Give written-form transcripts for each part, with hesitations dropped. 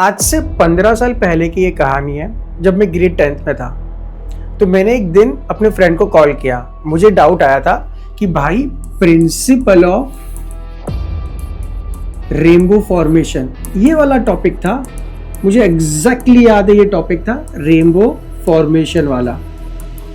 आज से 15 साल पहले की ये कहानी है। जब मैं ग्रेड 10th में था तो मैंने एक दिन अपने फ्रेंड को कॉल किया। मुझे डाउट आया था कि भाई प्रिंसिपल ऑफ रेनबो फॉर्मेशन ये वाला टॉपिक था। मुझे एग्जैक्टली याद है ये टॉपिक था रेनबो फॉर्मेशन वाला।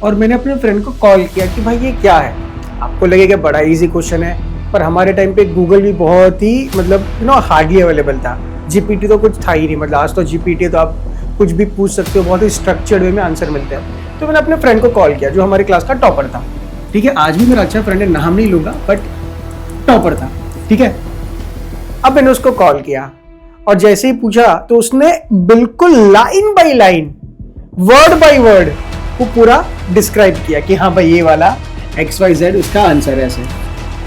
और मैंने अपने फ्रेंड को कॉल किया कि भाई ये क्या है। आपको लगेगा बड़ा इजी क्वेश्चन है, पर हमारे टाइम पे गूगल भी बहुत ही हार्डली अवेलेबल था। जीपीटी तो कुछ था ही नहीं। आज तो जीपीटी तो आप कुछ भी पूछ सकते हो, बहुत ही स्ट्रक्चर्ड वे में आंसर मिलते हैं। तो मैंने अपने फ्रेंड को कॉल किया जो हमारे क्लास का टॉपर था। ठीक है, आज भी मेरा अच्छा फ्रेंड है, नाम नहीं लूंगा, बट टॉपर था। ठीक है, अब मैंने उसको कॉल किया और जैसे ही पूछा तो उसने बिल्कुल line by line, word by word वो पूरा डिस्क्राइब किया कि हाँ भाई ये वाला XYZ उसका आंसर है ऐसे।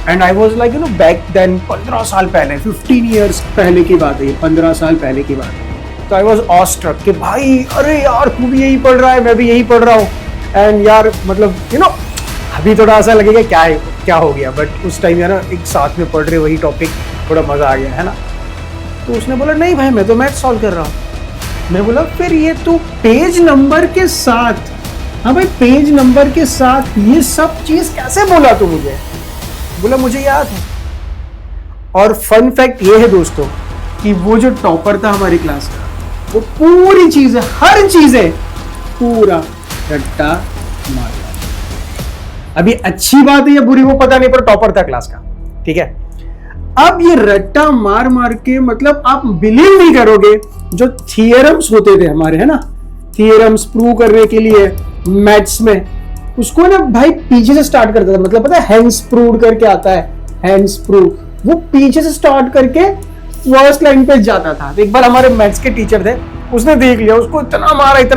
And I was like back then 15 साल पहले, 15 ईयर्स पहले की बात है ये, 15 साल पहले की बात है। तो आई वॉज ऑस्ट्रक कि भाई अरे यार तू भी यही पढ़ रहा है, मैं भी यही पढ़ रहा हूँ। एंड यार अभी थोड़ा सा लगेगा क्या हो गया, बट उस टाइम यार एक साथ में पढ़ रहे वही टॉपिक, थोड़ा मजा आ गया है ना। तो उसने बोला नहीं भाई मैं तो मैथ सॉल्व कर रहा हूँ। मैं बोला फिर ये तू पेज नंबर के साथ, हाँ भाई पेज नंबर के साथ ये सब चीज कैसे बोला तू मुझे? बोला मुझे याद है। और फन फैक्ट ये है दोस्तों कि वो जो टॉपर था हमारी क्लास का, वो पूरी चीजें, हर चीजें पूरा रट्टा मार रहा। अभी अच्छी बात है या बुरी वो पता नहीं, पर टॉपर था क्लास का। ठीक है, अब ये रट्टा मार मार के मतलब आप बिलीव नहीं करोगे, जो थियरम्स होते थे हमारे, है ना, थियरम्स प्रूव करने के लिए मैथ्स में, उसको ना भाई पीछे से स्टार्ट करता था। मतलब पता है हेंस प्रूव्ड करके आता है, हेंस प्रूव, वो पीछे से स्टार्ट करके फर्स्ट लाइन पे जाता था। एक बार हमारे मैथ्स के टीचर थे, उसने देख लिया, उसको इतना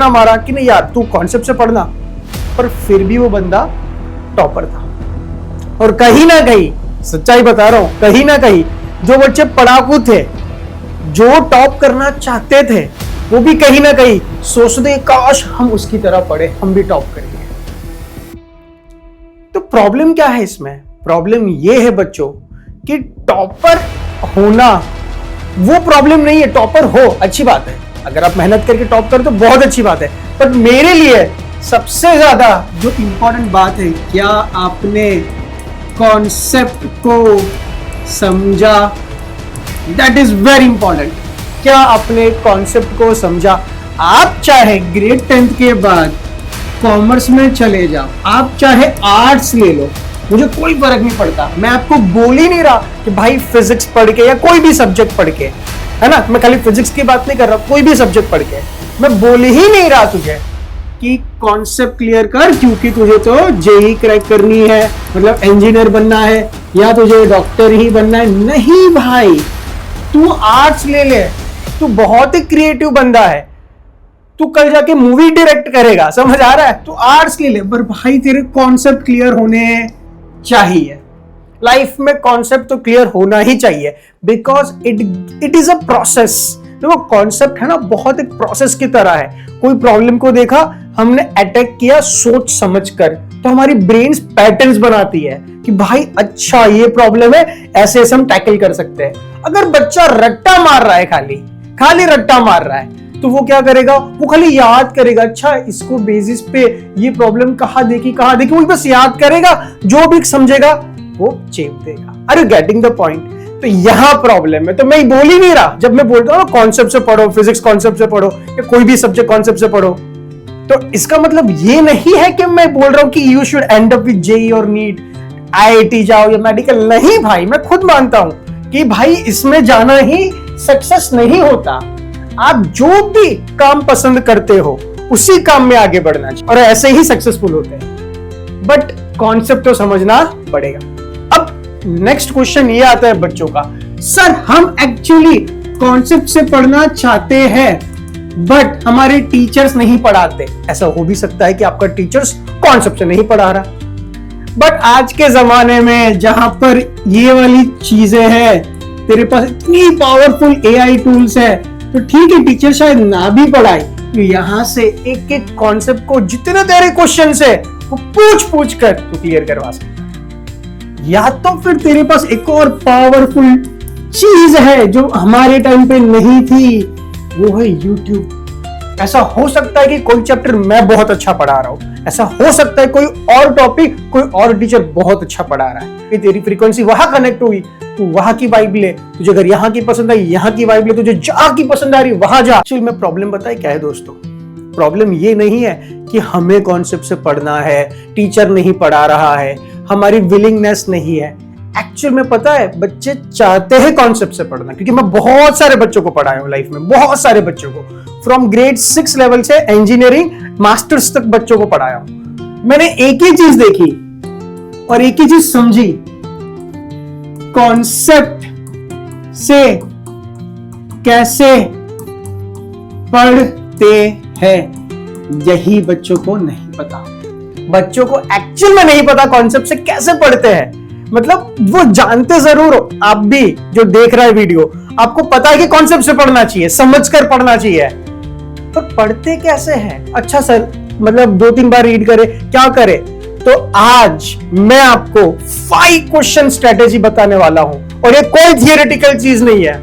मारा कि नहीं यार तू कॉन्सेप्ट से पढ़ना। पर फिर भी वो बंदा टॉपर था। और कहीं ना कहीं, सच्चाई बता रहा हूं, कहीं ना कहीं जो बच्चे पढ़ाकू थे, जो टॉप करना चाहते थे, वो भी कहीं ना कहीं सोचते काश हम उसकी तरह पढ़े, हम भी टॉप करेंगे। तो प्रॉब्लम क्या है इसमें? प्रॉब्लम ये है बच्चों कि टॉपर होना वो प्रॉब्लम नहीं है। टॉपर हो अच्छी बात है, अगर आप मेहनत करके टॉप करो तो बहुत अच्छी बात है। पर मेरे लिए सबसे ज्यादा जो इंपॉर्टेंट बात है, क्या आपने कॉन्सेप्ट को समझा? That is very important. क्या आपने कॉन्सेप्ट को समझा? आप चाहे ग्रेड 10th के बाद कॉमर्स में चले जाओ, आप चाहे आर्ट्स ले लो, मुझे कोई फर्क नहीं पड़ता। मैं आपको बोल ही नहीं रहा कि भाई फिजिक्स पढ़ के या कोई भी सब्जेक्ट पढ़ के, है ना, मैं खाली फिजिक्स की बात नहीं कर रहा, कोई भी सब्जेक्ट पढ़ के मैं बोल ही नहीं रहा तुझे कि कॉन्सेप्ट क्लियर कर, क्योंकि तुझे तो जेई क्रैक करनी है, मतलब इंजीनियर बनना है या तुझे डॉक्टर ही बनना है। नहीं भाई, तू आर्ट्स ले ले, तू बहुत ही क्रिएटिव बंदा है, तू कल जाके मूवी डायरेक्ट करेगा, समझ आ रहा है? तू आर्ट्स ले ले, पर भाई तेरे कॉन्सेप्ट क्लियर होने चाहिए। लाइफ में कॉन्सेप्ट तो क्लियर होना ही चाहिए, because it is a process. देखो कॉन्सेप्ट है ना, बहुत एक प्रोसेस की तरह है। कोई प्रॉब्लम को देखा, हमने अटैक किया सोच समझ कर, तो हमारी ब्रेन पैटर्न्स बनाती है कि भाई अच्छा ये प्रॉब्लम है, ऐसे ऐसे हम टैकल कर सकते हैं। अगर बच्चा रट्टा मार रहा है, खाली रट्टा मार रहा है, तो वो क्या करेगा? वो खाली याद करेगा, अच्छा इसको बेसिस पे ये प्रॉब्लम कहां देखी, वो बस याद करेगा, जो भी समझेगा वो चेप देगा। Are you getting the point? तो यहां प्रॉब्लम है। तो मैं बोल ही नहीं रहा, जब मैं बोलता हूं कॉन्सेप्ट से पढ़ो, फिजिक्स कॉन्सेप्ट से पढ़ो या कोई भी सब्जेक्ट कॉन्सेप्ट से पढ़ो, तो इसका मतलब ये नहीं है कि मैं बोल रहा हूं कि you should end up with JEE और नीट, IIT जाओ या मेडिकल। नहीं भाई, मैं खुद मानता हूं कि भाई इसमें जाना ही सक्सेस नहीं होता। आप जो भी काम पसंद करते हो उसी काम में आगे बढ़ना चाहिए और ऐसे ही सक्सेसफुल होते हैं। बट कॉन्सेप्ट तो समझना पड़ेगा। अब नेक्स्ट क्वेश्चन ये आता है बच्चों का, सर हम एक्चुअली कॉन्सेप्ट से पढ़ना चाहते हैं बट हमारे टीचर्स नहीं पढ़ाते। ऐसा हो भी सकता है कि आपका टीचर्स कॉन्सेप्ट से नहीं पढ़ा रहा, बट आज के जमाने में जहां पर ये वाली चीजें हैं, तेरे पास इतनी पावरफुल AI टूल्स है, तो ठीक है टीचर शायद ना भी पढ़ाए, तो यहां से एक एक कॉन्सेप्ट को जितने तेरे क्वेश्चन है वो पूछ कर तू क्लियर करवा सकता। या तो फिर तेरे पास एक और पावरफुल चीज है जो हमारे टाइम पे नहीं थी, वो है YouTube। ऐसा हो सकता है कि कोई चैप्टर मैं बहुत अच्छा पढ़ा रहा हूं, ऐसा हो सकता है कोई और टॉपिक कोई और टीचर बहुत अच्छा पढ़ा रहा है, कि तेरी फ्रीक्वेंसी वहां कनेक्ट हुई, तू वहां की वाइब ले, तुझे अगर यहाँ की पसंद आई यहाँ की वाइब ले, तुझे जहां की पसंद आ रही वहां जा। एक्चुअली में प्रॉब्लम बताए क्या है दोस्तों, प्रॉब्लम ये नहीं है कि हमें कॉन्सेप्ट से पढ़ना है, टीचर नहीं पढ़ा रहा है, हमारी विलिंगनेस नहीं है। एक्चुअल में पता है बच्चे चाहते हैं कॉन्सेप्ट से पढ़ना, क्योंकि मैं बहुत सारे बच्चों को पढ़ाया हूं लाइफ में, बहुत सारे बच्चों को, फ्रॉम ग्रेड 6 लेवल से इंजीनियरिंग मास्टर्स तक बच्चों को पढ़ाया हूं। मैंने एक ही चीज देखी और एक ही चीज समझी, कॉन्सेप्ट से कैसे पढ़ते हैं यही बच्चों को नहीं पता। बच्चों को एक्चुअल में नहीं पता कॉन्सेप्ट से कैसे पढ़ते हैं। मतलब वो जानते जरूर हो, आप भी जो देख रहा है वीडियो, आपको पता है कि कॉन्सेप्ट से पढ़ना चाहिए, समझकर पढ़ना चाहिए, पर पढ़ते कैसे हैं? अच्छा सर, मतलब 2-3 बार रीड करे, क्या करे? तो आज मैं आपको 5 क्वेश्चन स्ट्रेटेजी बताने वाला हूं, और ये कोई थियोरेटिकल चीज नहीं है,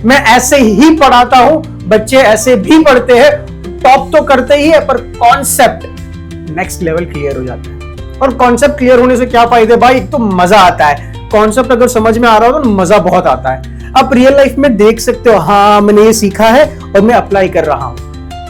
मैं ऐसे ही पढ़ाता हूं, बच्चे ऐसे भी पढ़ते हैं, टॉप तो करते ही है, पर कॉन्सेप्ट नेक्स्ट लेवल क्लियर हो जाता है। और कॉन्सेप्ट क्लियर होने से क्या फायदे भाई? एक तो मजा आता है, कॉन्सेप्ट अगर समझ में आ रहा हो तो मजा बहुत आता है। आप रियल लाइफ में देख सकते हो, हाँ मैंने ये सीखा है और मैं अप्लाई कर रहा हूं,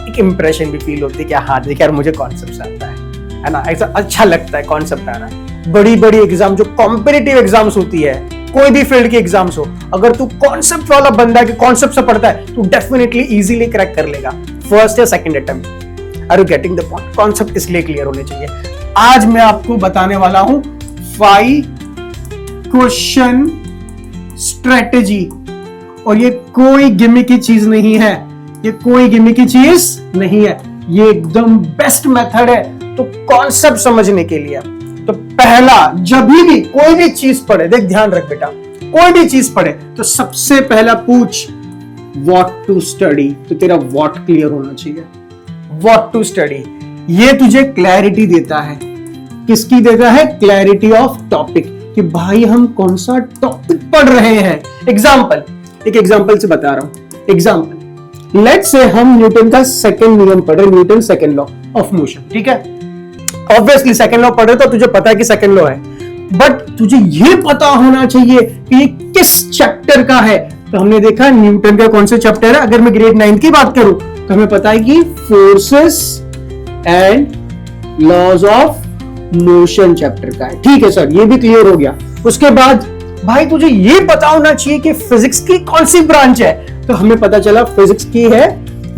एक इंप्रेशन भी फील होती है कि हाँ देख यार मुझे कॉन्सेप्ट आता है ना, ऐसा अच्छा लगता है कॉन्सेप्ट आ रहा है। बड़ी बड़ी एग्जाम जो कॉम्पिटिटिव एग्जाम्स होती है, कोई भी फील्ड की एग्जाम्स हो, अगर तू कॉन्सेप्ट वाला बंदा है कि कॉन्सेप्ट से पढ़ता है, तू डेफिनेटली इजीली क्रैक कर लेगा फर्स्ट या second attempt. Are you getting the point? Concept इसलिए क्लियर होने चाहिए। आज मैं आपको बताने वाला हूं 5 क्वेश्चन स्ट्रेटेजी, और ये कोई गिमिक की चीज नहीं है, ये कोई गिमिक की चीज नहीं है, ये एकदम बेस्ट मेथड है तो कॉन्सेप्ट समझने के लिए। तो पहला, जब भी कोई भी चीज पढ़े, देख ध्यान रख बेटा, कोई भी चीज पढ़े तो सबसे पहला पूछ व्हाट टू स्टडी, तो तेरा व्हाट क्लियर होना चाहिए। व्हाट टू स्टडी ये तुझे क्लैरिटी देता है, किसकी देता है? क्लैरिटी ऑफ टॉपिक, कि भाई हम कौन सा टॉपिक पढ़ रहे हैं। एग्जाम्पल, एक एग्जाम्पल से बता रहा हूं। एग्जाम्पल, लेट्स से हम न्यूटन का सेकंड नियम पढ़ रहे, Newton second law of motion, ठीक है? ऑब्वियसली सेकंड लॉ पढ़ रहे तो तुझे पता है कि सेकंड लॉ है, बट तुझे ये पता होना चाहिए कि ये किस चैप्टर का है। तो हमने देखा न्यूटन का कौन सा चैप्टर है, अगर मैं ग्रेड 9 की बात करूं तो हमें पता है कि forces and laws of motion chapter का है, ठीक है सर, ये भी क्लियर हो गया। उसके बाद भाई तुझे ये पता होना चाहिए कि फिजिक्स की कौन सी ब्रांच है, तो हमें पता चला फिजिक्स की है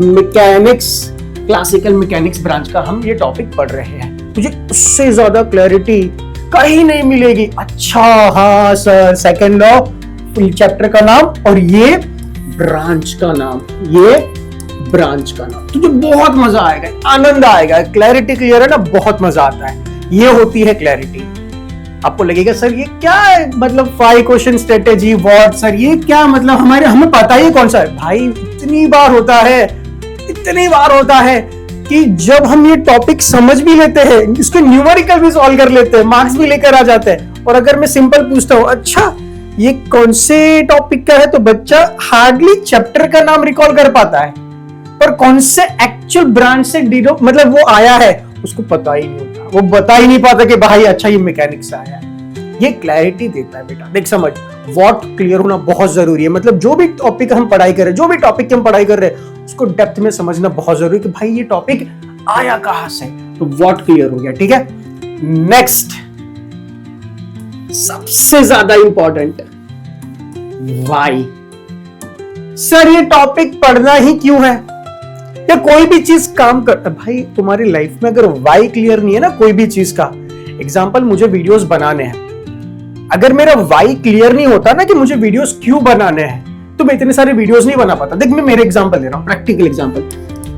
मैकेनिक्स, क्लासिकल मैकेनिक्स ब्रांच का हम ये टॉपिक पढ़ रहे हैं। तुझे उससे ज्यादा क्लैरिटी कहीं नहीं मिलेगी। अच्छा हाँ सर, सेकंड लॉ चैप्टर का नाम और ये ब्रांच का नाम, ये ब्रांच का नाम, तुझे बहुत मजा आएगा, आनंद आएगा। क्लैरिटी क्लियर है ना, बहुत मजा आता है, ये होती है क्लैरिटी। आपको लगेगा सर ये क्या है, मतलब 5 क्वेश्चन स्ट्रेटेजी व्हाट सर, ये क्या मतलब, हमें पता ही कौन सा है। भाई इतनी बार होता है कि जब हम ये टॉपिक समझ भी लेते हैं, इसको न्यूमेरिकल भी सॉल्व कर लेते हैं, मार्क्स भी लेकर आ जाते हैं, और अगर मैं सिंपल पूछता हूं अच्छा ये कौन से टॉपिक का है, तो बच्चा हार्डली चैप्टर का नाम रिकॉल कर पाता है, पर कौन से एक्चुअल ब्रांच से मतलब वो आया है उसको पता ही नहीं होता, वो बता ही नहीं पाता कि भाई अच्छा ये मैकेनिक्स आया है। ये क्लैरिटी देता है बेटा। देख समझ, व्हाट क्लियर होना बहुत जरूरी है। मतलब जो भी टॉपिक हम पढ़ाई कर रहे हैं, जो भी टॉपिक हम पढ़ाई कर रहे हैं, उसको डेप्थ में समझना बहुत जरूरी है कि भाई ये टॉपिक आया कहां से, तो व्हाट क्लियर हो गया, ठीक है। नेक्स्ट, सबसे ज्यादा इंपॉर्टेंट, व्हाई। सर ये टॉपिक पढ़ना ही क्यों है, या कोई भी चीज काम करता, भाई तुम्हारी लाइफ में अगर वाई क्लियर नहीं है ना कोई भी चीज का, एग्जांपल मुझे वीडियोस बनाने हैं, अगर मेरा वाई क्लियर नहीं होता ना कि मुझे वीडियोस क्यों बनाने हैं, तो मैं इतने सारे वीडियोस नहीं बना पाता। देख मैं मेरे एग्जांपल दे रहा हूं, प्रैक्टिकल एग्जांपल।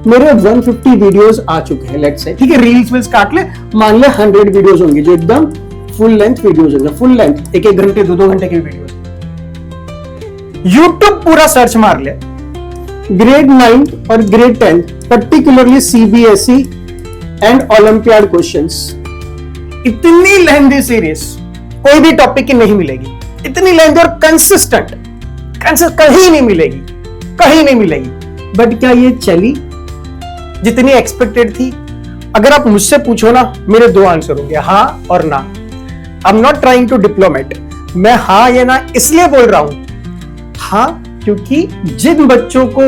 मेरे 150 वीडियोस आ चुके हैं, लेट्स से, ठीक है, रील्स विल्स काट ले, मान ले 100 वीडियोस होंगे जो एकदम फुल लेंथ वीडियोस होंगे, फुल लेंथ, 1-1 घंटे 2-2 घंटे के वीडियोस। यूट्यूब पूरा सर्च मार ले, ग्रेड 9 और grade 10 particularly CBSE and olympiad questions, इतनी लेंथी सीरीज कोई भी टॉपिक की नहीं मिलेगी, इतनी लेंथी और कंसिस्टेंट कहीं नहीं मिलेगी। बट क्या ये चली जितनी एक्सपेक्टेड थी? अगर आप मुझसे पूछो ना, मेरे दो आंसर होंगे, हाँ और ना। I am not trying to diplomat, मैं हाँ या ना इसलिए बोल रहा हूं। हाँ, क्योंकि जिन बच्चों को,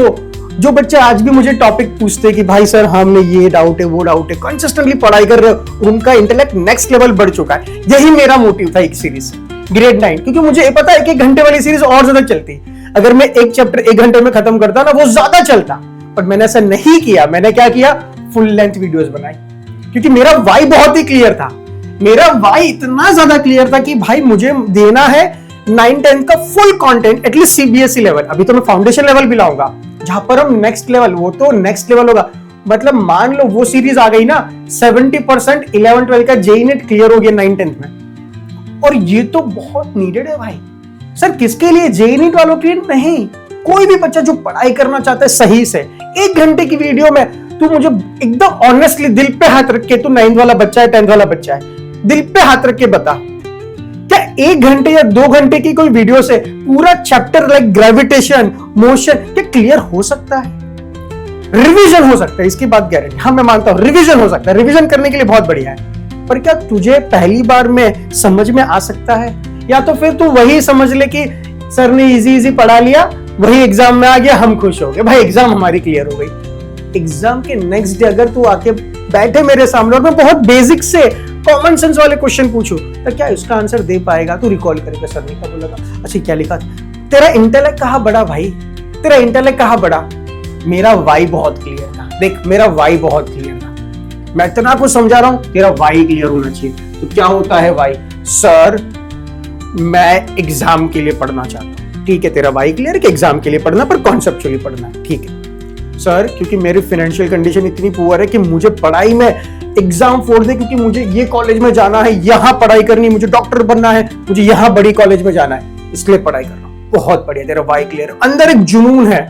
जो बच्चे आज भी मुझे टॉपिक पूछते हैं कि भाई सर हमने ये डाउट है वो डाउट है, कंसिस्टेंटली पढ़ाई कर रहे हो, उनका इंटेलेक्ट नेक्स्ट लेवल बढ़ चुका है। यही मेरा मोटिव था एक सीरीज ग्रेड 9, क्योंकि मुझे पता है कि 1 घंटे वाली सीरीज और ज्यादा चलती। अगर मैं एक चैप्टर 1 घंटे में खत्म करता ना, वो ज्यादा चलता, पर मैंने ऐसा नहीं किया। मैंने क्या किया? फुल लेंथ वीडियोस बनाई, क्योंकि मेरा वाई बहुत ही क्लियर था। मेरा वाई इतना ज्यादा क्लियर था कि भाई मुझे देना है 9-10 का full content, at least CBSE level. अभी तो मैं फाउंडेशन लेवल भी लाऊंगा, जहां पर हम नेक्स्ट लेवल, वो तो नेक्स्ट लेवल होगा। मतलब मान लो वो सीरीज आ गई ना, 70% 11-12 का जेईई नेट क्लियर हो गया 9-10 में, और ये तो बहुत नीडेड है भाई। सर किसके लिए? जेईई नेट वालों के लिए नहीं, कोई भी बच्चा जो पढ़ाई करना चाहता है सही से। 1 घंटे की वीडियो में तू मुझे एकदम ऑनेस्टली दिल पे हाथ रख के, तू 9th वाला बच्चा है, 10th वाला बच्चा है, दिल पे हाथ रख के बता, क्या 1 घंटे या 2 घंटे की कोई वीडियो से पूरा चैप्टर लाइक ग्रेविटेशन, मोशन क्या क्लियर हो सकता है? रिवीजन हो सकता है, इसकी बात गारंटी। हाँ मैं मानता हूं रिवीजन हो सकता है, रिवीजन करने के लिए बहुत बढ़िया है, पर क्या तुझे पहली बार में समझ में आ सकता है? या तो फिर तू वही समझ ले कि सर ने इजी पढ़ा लिया, वही एग्जाम में आ गया, हम खुश हो गए, भाई एग्जाम हमारी क्लियर हो गई। एग्जाम के नेक्स्ट डे अगर तू आके बैठे मेरे सामने और मैं बहुत बेसिक से कॉमन सेंस वाले क्वेश्चन पूछूं, तो क्या इसका आंसर दे पाएगा? तू रिकॉल करेगा, सर ने क्या बोला था, अच्छा क्या लिखा? तेरा इंटेलेक्ट कहां बढ़ा भाई? तेरा इंटेलेक्ट कहां बढ़ा? मेरा वाई बहुत क्लियर था। देख मेरा वाई बहुत क्लियर था, मैं इतना कुछ समझा रहा हूं, तेरा वाई क्लियर होना चाहिए। तो क्या होता है वाई? सर मैं एग्जाम के लिए पढ़ना चाहता हूं। ठीक है, तेरा वाई क्लियर है कि एग्जाम के लिए पढ़ना, पर कॉन्सेप्चुअली पढ़ना है। ठीक है सर, क्योंकि मेरी फाइनेंशियल कंडीशन इतनी पुअर है कि मुझे पढ़ाई में एग्जाम फोड़ दे, क्योंकि मुझे ये कॉलेज में जाना है, यहां पढ़ाई करनी, मुझे डॉक्टर बनना है, मुझे यहां बड़ी कॉलेज में जाना है, इसलिए पढ़ाई कर रहा हूं। बहुत बढ़िया, तेरा वाई क्लियर है। अंदर एक जुनून है,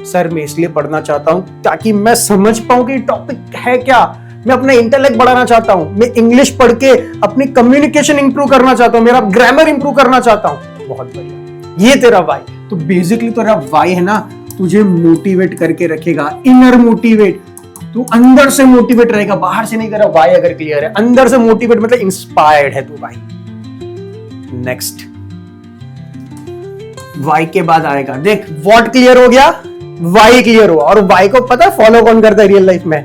सर मैं इसलिए पढ़ना चाहता हूं ताकि मैं समझ पाऊं कि टॉपिक है क्या, मैं अपना इंटेलेक्ट बढ़ाना चाहता हूं, मैं इंग्लिश पढ़ के अपनी कम्युनिकेशन इंप्रूव करना चाहता हूं, मेरा ग्रामर इंप्रूव करना चाहता हूं। बहुत बढ़िया, ये तेरा वाई। तो बेसिकली तेरा वाई है ना, तुझे मोटिवेट करके रखेगा, इनर मोटिवेट। तू अंदर से मोटिवेट रहेगा, बाहर से नहीं। तेरा वाई अगर क्लियर है, अंदर से मोटिवेट मतलब इंस्पायर्ड है तू भाई। नेक्स्ट वाई के बाद आएगा, देख व्हाट क्लियर हो गया, वाई क्लियर हुआ। और वाई को पता है फॉलो कौन करता है रियल लाइफ में?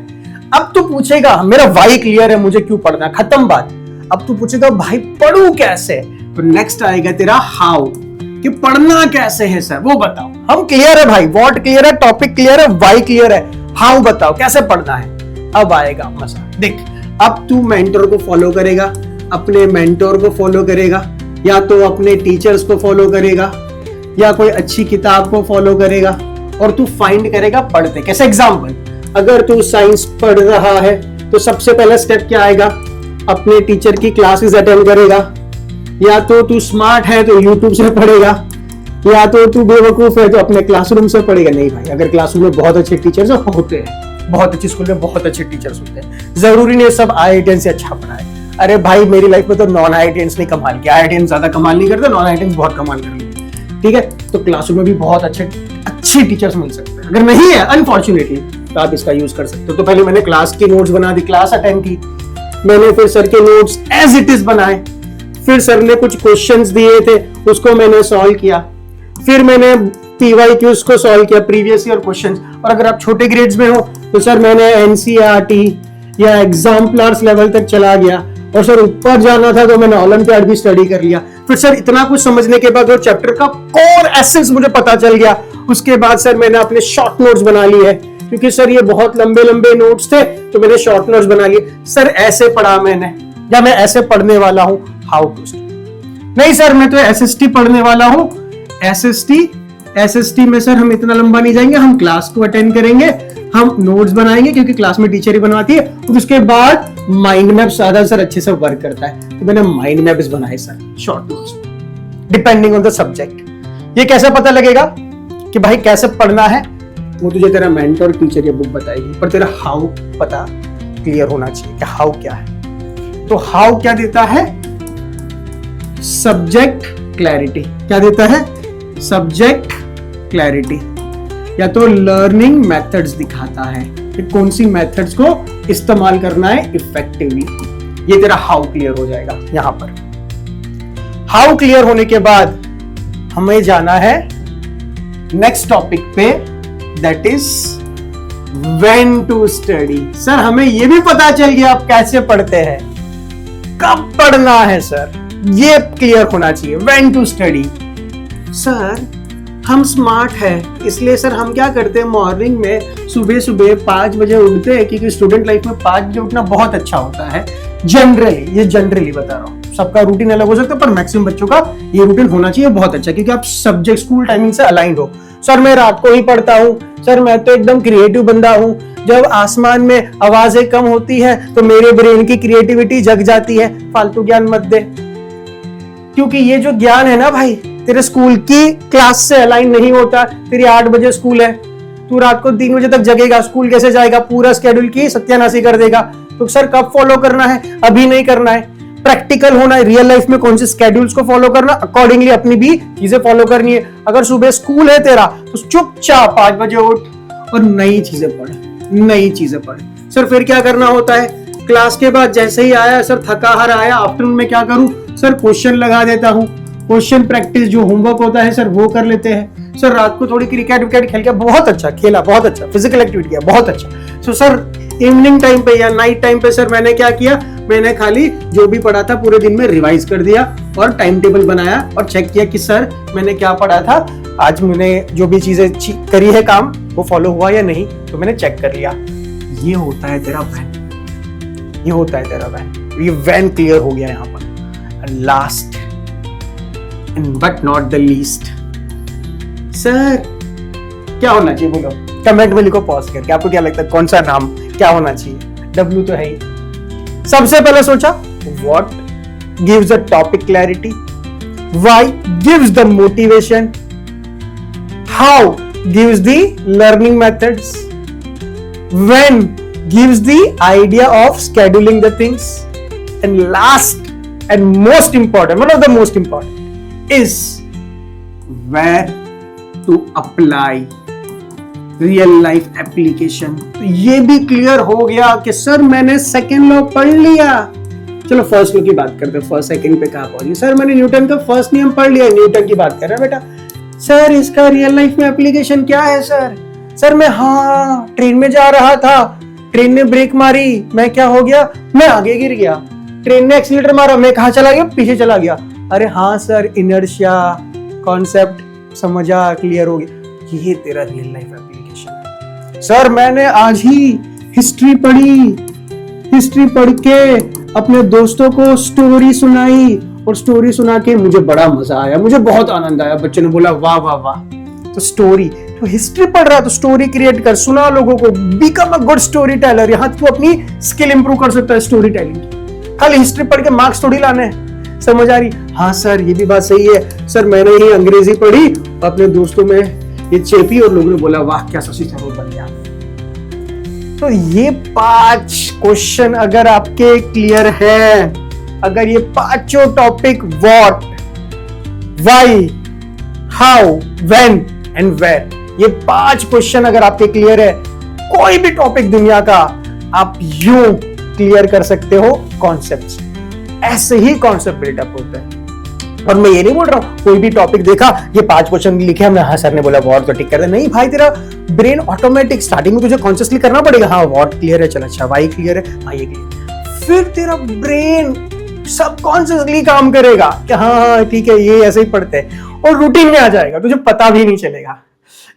अब तू पूछेगा मेरा वाई क्लियर है, मुझे क्यों पढ़ना, खत्म बात। अब तू पूछेगा भाई पढ़ू कैसे? तो नेक्स्ट आएगा तेरा हाउ, कि पढ़ना कैसे है सर, वो बताओ। हम क्लियर है भाई, व्हाट क्लियर है, टॉपिक क्लियर है, वाई क्लियर है, हाउ बताओ कैसे पढ़ना है। अब आएगा मजा। देख अब तू मेंटर को फॉलो करेगा, अपने मेंटर को फॉलो करेगा, या तो अपने टीचर्स को फॉलो करेगा, या कोई अच्छी किताब को फॉलो करेगा, और तू फाइंड करेगा पढ़ते कैसे। एग्जाम्पल, अगर तू साइंस पढ़ रहा है तो सबसे पहला स्टेप क्या आएगा? अपने टीचर की क्लासेस अटेंड करेगा, या तो तू स्मार्ट है तो यूट्यूब से पढ़ेगा, या तो तू बेवकूफ है तो अपने क्लासरूम से पढ़ेगा। नहीं भाई, अगर क्लासरूम में बहुत अच्छे टीचर्स होते हैं, बहुत अच्छी स्कूल में बहुत अच्छे टीचर्स होते हैं, जरूरी नहीं सब IITians से अच्छा पढ़ाए। अरे भाई मेरी लाइफ में तो नॉन IITians ने कमाल किया, IITians ज्यादा कमाल नहीं करते, नॉन IITians बहुत कमाल कर लेते। ठीक है, तो क्लासरूम में भी बहुत अच्छे टीचर्स मिल सकते हैं। अगर नहीं है अनफॉर्चुनेटली तो आप इसका यूज कर सकते हो। तो पहले मैंने क्लास की नोट्स बना दी, क्लास अटेंड की मैंने, फिर सर के नोट्स एज इट इज बनाए, फिर सर ने कुछ क्वेश्चंस दिए थे उसको मैंने सॉल्व किया, फिर मैंने PYQs को सॉल्व किया, प्रीवियस ईयर क्वेश्चंस। और अगर आप छोटे ग्रेड्स में हो तो सर मैंने NCERT या एग्जाम्पलर्स लेवल तक चला गया, और सर ऊपर जाना था तो मैंने ओलंपियाड भी स्टडी कर लिया। फिर सर इतना कुछ समझने के बाद वो चैप्टर का कोर एसेंस मुझे पता चल गया। उसके बाद सर मैंने अपने शॉर्ट नोट्स बना लिए, क्योंकि सर ये बहुत लंबे लंबे नोट्स थे तो मैंने शॉर्ट नोट्स बना लिए। सर ऐसे पढ़ा मैंने, या मैं ऐसे पढ़ने वाला हूं, हाउ टू स्टडी। नहीं सर मैं तो SST पढ़ने वाला हूं, SST में सर हम इतना लंबा नहीं जाएंगे, हम क्लास को अटेंड करेंगे, हम नोट्स बनाएंगे क्योंकि क्लास में टीचर ही बनवाती है, और उसके बाद माइंड मैप ज्यादा सर अच्छे से वर्क करता है, तो मैंने माइंड मैप्स बनाए sir short notes depending on the subject. ये कैसे पता लगेगा कि भाई कैसे पढ़ना है? वो तुझे तेरा मेंटर टीचर ये बुक बताएगी, पर तेरा हाउ पता क्लियर होना चाहिए कि हाउ क्या है। तो हाउ क्या देता है? Subject clarity. क्या देता है? Subject clarity. या तो लर्निंग मेथड्स दिखाता है कि कौन सी मेथड्स को इस्तेमाल करना है इफेक्टिवली। ये तेरा हाउ क्लियर हो जाएगा। यहां पर हाउ क्लियर होने के बाद हमें जाना है नेक्स्ट टॉपिक पे, that is when to study. Sir हमें यह भी पता चल गया आप कैसे पढ़ते हैं, कब पढ़ना है सर, ये क्लियर होना चाहिए। When to study. सर हम स्मार्ट है, इसलिए सर हम क्या करते हैं, मॉर्निंग में सुबह सुबह 5 बजे उठते हैं, क्योंकि स्टूडेंट लाइफ में 5 बजे उठना बहुत अच्छा होता है। जनरली, ये जनरली बता रहा हूँ, सबका रूटीन अलग हो सकता है, पर मैक्सिमम बच्चों का ये रूटीन होना चाहिए बहुत अच्छा, क्योंकि आप सब्जेक्ट स्कूल टाइमिंग से अलाइंड हो। सर मैं रात को ही पढ़ता हूँ, सर मैं तो एकदम क्रिएटिव बंदा हूँ, जब आसमान में आवाजें कम होती है तो मेरे ब्रेन की क्रिएटिविटी जग जाती है। फालतू ज्ञान मत दे, क्योंकि ये जो ज्ञान है ना भाई, तेरे स्कूल की क्लास से अलाइन नहीं होता। तेरी 8 बजे स्कूल है, तू रात को 3 बजे तक जगेगा, स्कूल कैसे जाएगा, पूरा स्केड्यूल की सत्यानाशी कर देगा। तो सर कब फॉलो करना है, अभी नहीं करना है। प्रैक्टिकल होना है, रियल लाइफ में कौन से स्केड्यूल्स को फॉलो करना, अकॉर्डिंगली अपनी भी चीजें फॉलो करनी है। अगर सुबह स्कूल है तेरा तो चुपचाप 5 बजे उठ और नई चीजें पढ़, नई चीजें पढ़। सर फिर क्या करना होता है, क्लास के बाद जैसे ही आया सर थका हार आया, आफ्टरनून में क्या करूं सर, क्वेश्चन लगा देता हूं, क्वेश्चन प्रैक्टिस जो होमवर्क होता है सर वो कर लेते हैं। सर रात को थोड़ी क्रिकेट विकेट खेल के बहुत अच्छा खेला, बहुत अच्छा फिजिकल एक्टिविटी किया, बहुत अच्छा। सो सर इवनिंग टाइम पे या नाइट टाइम पे सर मैंने क्या किया, मैंने खाली जो भी पढ़ा था पूरे दिन में रिवाइज कर दिया और टाइम टेबल बनाया और चेक किया कि सर मैंने क्या पढ़ा था, आज मैंने जो भी चीजें करी है काम वो फॉलो हुआ या नहीं, तो मैंने चेक कर लिया। ये होता है तेरा वैन, ये होता है तेरा वैन। ये वैन क्लियर हो गया यहाँ पर। Last and but not the least, sir क्या होना चाहिए बोलो, कमेंट में लिखो पॉज करके, आपको क्या लगता है कौन सा नाम क्या होना चाहिए। डब्ल्यू तो है ही। सबसे पहले सोचा what gives the topic clarity, why gives the motivation, how gives the learning methods, when gives the idea of scheduling the things, and last and most important, one of the most important is where to apply real life application। तो ये भी clear हो गया कि sir मैंने second law पढ़ लिया। चलो फर्स्ट लॉ की बात करते हैं, फर्स्ट सेकेंड पे कहा पहुंची। सर मैंने न्यूटन का फर्स्ट नियम पढ़ लिया, न्यूटन की बात कर रहा है बेटा। सर इसका रियल लाइफ में एप्लीकेशन क्या है सर? सर मैं ट्रेन में जा रहा था, ट्रेन ने ब्रेक मारी, मैं क्या हो गया, मैं आगे गिर गया। ट्रेन ने एक्सीलरेटर मारा, मैं कहां चला गया, पीछे चला गया। अरे हाँ सर, इनर्शिया कॉन्सेप्ट समझा, क्लियर हो गया। ये तेरा रियल लाइफ एप्लीकेशन है। सर मैंने आज ही हिस्ट्री पढ़ी, हिस्ट्री पढ़ के अपने दोस्तों को स्टोरी सुनाई और स्टोरी सुना के मुझे बड़ा मजा आया, मुझे बहुत आनंद आया। बच्चे ने बोला वाह वाह वाह। तो स्टोरी, तो हिस्ट्री पढ़ रहा है तो स्टोरी क्रिएट कर, सुना लोगों को, become a good story teller. यहाँ तू अपनी स्किल इंप्रूव कर सकता है स्टोरी टेलिंग की। खाली हिस्ट्री पढ़ के मार्क्स थोड़ी लाने हैं। समझ आ रही? हाँ सर ये भी बात सही है। सर मैंने ही अंग्रेजी पढ़ी, अपने दोस्तों में ये चेपी और लोगों ने बोला वाह क्या शशि थरूर बन गया। तो ये 5 क्वेश्चन अगर आपके क्लियर है, अगर ये 5 topic what, why, how, when and where, ये 5 क्वेश्चन अगर आपके क्लियर है, कोई भी टॉपिक दुनिया का आप यूं क्लियर कर सकते हो कॉन्सेप्ट्स। ऐसे ही कॉन्सेप्ट बिल्डअप होता है। और मैं ये नहीं बोल रहा हूं कोई भी टॉपिक देखा ये 5 क्वेश्चन लिखे हमने, हाँ सर ने बोला व्हाट तो टिक कर दे। नहीं भाई, तेरा ब्रेन ऑटोमेटिक स्टार्टिंग में तुझे कॉन्शियसली करना पड़ेगा। हाँ व्हाट क्लियर है, चल अच्छा, वाई क्लियर है, हाँ ये क्लियर। फिर तेरा ब्रेन सबकॉन्शियसली काम करेगा कि हाँ ठीक है ये ऐसे ही पढ़ते हैं, और रूटीन में आ जाएगा, तुझे पता भी नहीं चलेगा।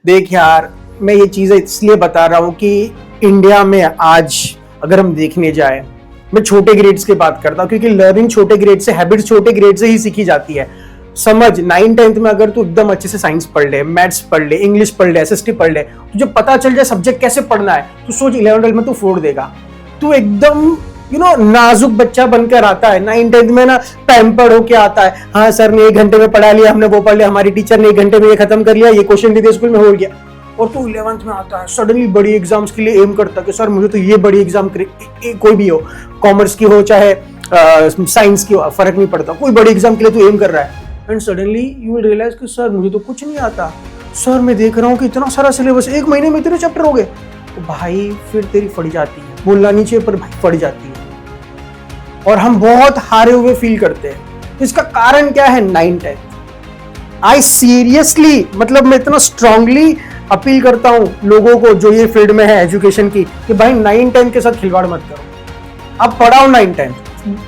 देख यार, मैं ये चीजें इसलिए बता रहा हूं कि इंडिया में आज अगर हम देखने जाए, मैं छोटे ग्रेड्स की बात करता हूं क्योंकि लर्निंग छोटे ग्रेड से, हैबिट्स छोटे ग्रेड से ही सीखी जाती है। समझ 9th-10th में अगर तू एकदम अच्छे से साइंस पढ़ ले, मैथ्स पढ़ ले, इंग्लिश पढ़ ले, एसएसटी पढ़ ले, तुझे पता चल जाए सब्जेक्ट कैसे पढ़ना है, तो सोच 11th-12th में तू फोड़ देगा। तू एकदम नाजुक बच्चा बनकर आता है। 9th-10th में ना पैम्पर्ड होके आता है। हाँ सर ने 1 घंटे में पढ़ा लिया, हमने वो पढ़ लिया, हमारी टीचर ने 1 घंटे में ये खत्म कर लिया, ये क्वेश्चन दे दिया स्कूल में, हो गया। और तू 11th में आता है, सडनली बड़ी एग्जाम्स के लिए एम करता है कि सर मुझे तो ये बड़ी एग्जाम, कोई भी हो, कॉमर्स की हो चाहे साइंस की हो, फर्क नहीं पड़ता, कोई बड़ी एग्जाम के लिए तू एम कर रहा है। And suddenly you will realise कि सर मुझे तो कुछ नहीं आता। सर मैं देख रहा हूँ कि इतना सारा सिलेबस 1 महीने में इतने चैप्टर हो गए। तो भाई फिर तेरी फट जाती है, बोलना नहीं चाहिए पर भाई फट जाती है और हम बहुत हारे हुए फील करते हैं। इसका कारण क्या है? 9-10। आई सीरियसली, मतलब मैं इतना स्ट्रांगली अपील करता हूं लोगों को जो ये फील्ड में है एजुकेशन की, कि भाई 9-10 के साथ खिलवाड़ मत करो। अब पढ़ाओ 9-10,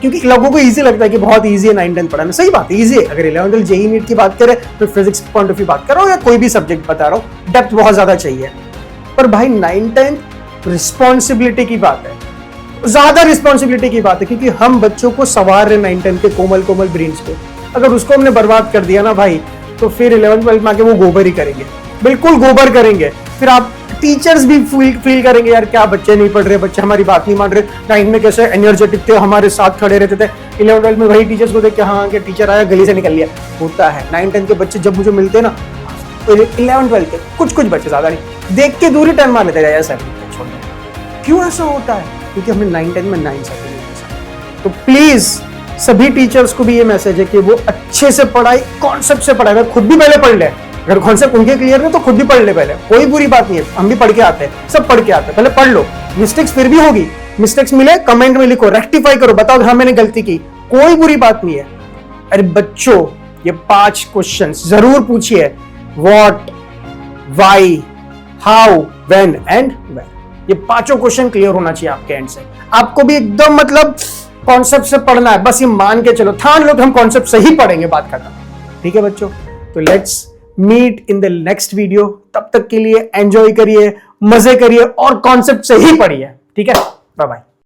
क्योंकि लोगों को इजी लगता है कि बहुत इजी है 9-10 पढ़ाना। सही बात है, इजी है। अगर 11th जेईई नीट की बात करें तो फिजिक्स पॉइंट ऑफ व्यू बात कर रहा हूं या कोई भी सब्जेक्ट बता रहा हूं, डेप्थ बहुत ज्यादा चाहिए। पर भाई 9-10 रिस्पॉन्सिबिलिटी की बात है, ज्यादा रिस्पॉन्सिबिलिटी की बात है, क्योंकि हम बच्चों को सवार रहे 9-10 के कोमल कोमल ब्रेन्स को। अगर उसको हमने बर्बाद कर दिया ना भाई, तो फिर 11th-12th में आके वो गोबर ही करेंगे, बिल्कुल गोबर करेंगे। फिर आप टीचर्स भी फील करेंगे यार क्या बच्चे नहीं पढ़ रहे, बच्चे हमारी बात नहीं मान रहे। 9 में कैसे एनर्जेटिक थे, हमारे साथ खड़े रहते थे। 11th-12th में वही टीचर्स को देख के हाँ कि टीचर आया गली से निकल लिया। होता है 9-10 के बच्चे जब मुझे मिलते हैं ना, 11th-12th के कुछ बच्चे, ज्यादा नहीं, देख के दूरी टर्न मार लेते हैं, सर छोड़ दो। क्यों ऐसा होता है? क्योंकि हमने 9-10 में 9 सर्टिफिकेट। तो प्लीज सभी टीचर्स को भी ये मैसेज है कि वो अच्छे से पढ़ाई, कॉन्सेप्ट से पढ़ाई, खुद भी पहले पढ़ ले। अगर कॉन्सेप्ट उनके क्लियर है तो खुद भी पढ़ ले पहले, कोई बुरी बात नहीं है। हम भी पढ़ के आते हैं, सब पढ़ के आते हैं, पहले पढ़ लो। मिस्टेक्स फिर भी होगी, मिस्टेक्स मिले कमेंट में लिखो, रेक्टिफाई करो, बताओ हाँ मैंने गलती की, कोई बुरी बात नहीं है। अरे बच्चों ये 5 क्वेश्चंस जरूर पूछिए, what, why, how, when and where. ये 5 क्वेश्चन क्लियर होना चाहिए आपके एंड से। आपको भी एकदम मतलब कॉन्सेप्ट से पढ़ना है, बस ये मान के चलो, ठान लो कि हम कॉन्सेप्ट से ही पढ़ेंगे, बात खत्म। ठीक है बच्चों, तो let's meet in the next video. तब तक के लिए एंजॉय करिए, मजे करिए और कॉन्सेप्ट से ही पढ़िए। ठीक है, बाय बाय।